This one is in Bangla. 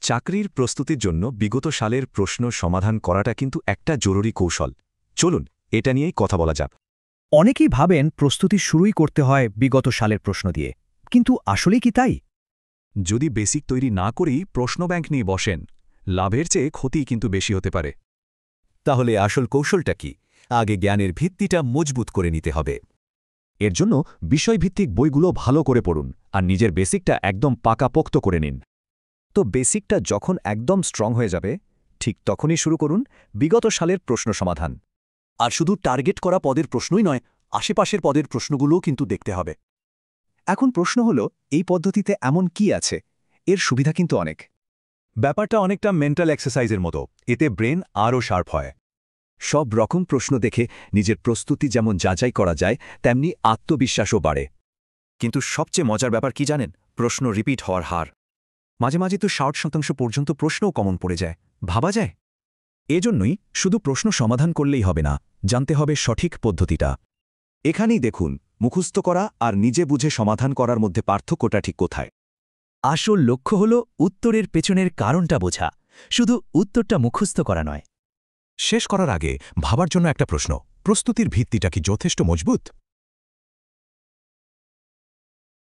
চাকরির প্রস্তুতির জন্য বিগত সালের প্রশ্ন সমাধান করাটা কিন্তু একটা জরুরি কৌশল। চলুন এটা নিয়েই কথা বলা যাক। অনেকেই ভাবেন প্রস্তুতি শুরুই করতে হয় বিগত সালের প্রশ্ন দিয়ে, কিন্তু আসলে কি তাই? যদি বেসিক তৈরি না করেই প্রশ্ন ব্যাংক নিয়ে বসেন, লাভের চেয়ে ক্ষতি কিন্তু বেশি হতে পারে। তাহলে আসল কৌশলটা কি? আগে জ্ঞানের ভিত্তিটা মজবুত করে নিতে হবে। এর জন্য বিষয়ভিত্তিক বইগুলো ভালো করে পড়ুন আর নিজের বেসিকটা একদম পাকাপোক্ত করে নিন। তো বেসিকটা যখন একদম স্ট্রং হয়ে যাবে, ঠিক তখনই শুরু করুন বিগত সালের প্রশ্ন সমাধান। আর শুধু টার্গেট করা পদের প্রশ্নই নয়, আশেপাশের পদের প্রশ্নগুলোও কিন্তু দেখতে হবে। এখন প্রশ্ন হলো, এই পদ্ধতিতে এমন কি আছে? এর সুবিধা কিন্তু অনেক। ব্যাপারটা অনেকটা মেন্টাল এক্সারসাইজের মতো, এতে ব্রেন আরও শার্প হয়। সব রকম প্রশ্ন দেখে নিজের প্রস্তুতি যেমন যাচাই করা যায়, তেমনি আত্মবিশ্বাসও বাড়ে। কিন্তু সবচেয়ে মজার ব্যাপার কি জানেন? প্রশ্ন রিপিট হওয়ার হার। মাঝে মাঝে তো 60% পর্যন্ত প্রশ্নও কমন পড়ে যায়। ভাবা যায়? এজন্যই শুধু প্রশ্ন সমাধান করলেই হবে না, জানতে হবে সঠিক পদ্ধতিটা। এখানেই দেখুন, মুখস্থ করা আর নিজে বুঝে সমাধান করার মধ্যে পার্থক্যটা ঠিক কোথায়। আসল লক্ষ্য হল উত্তরের পেছনের কারণটা বোঝা, শুধু উত্তরটা মুখস্থ করা নয়। শেষ করার আগে ভাবার জন্য একটা প্রশ্ন: প্রস্তুতির ভিত্তিটা কি যথেষ্ট মজবুত?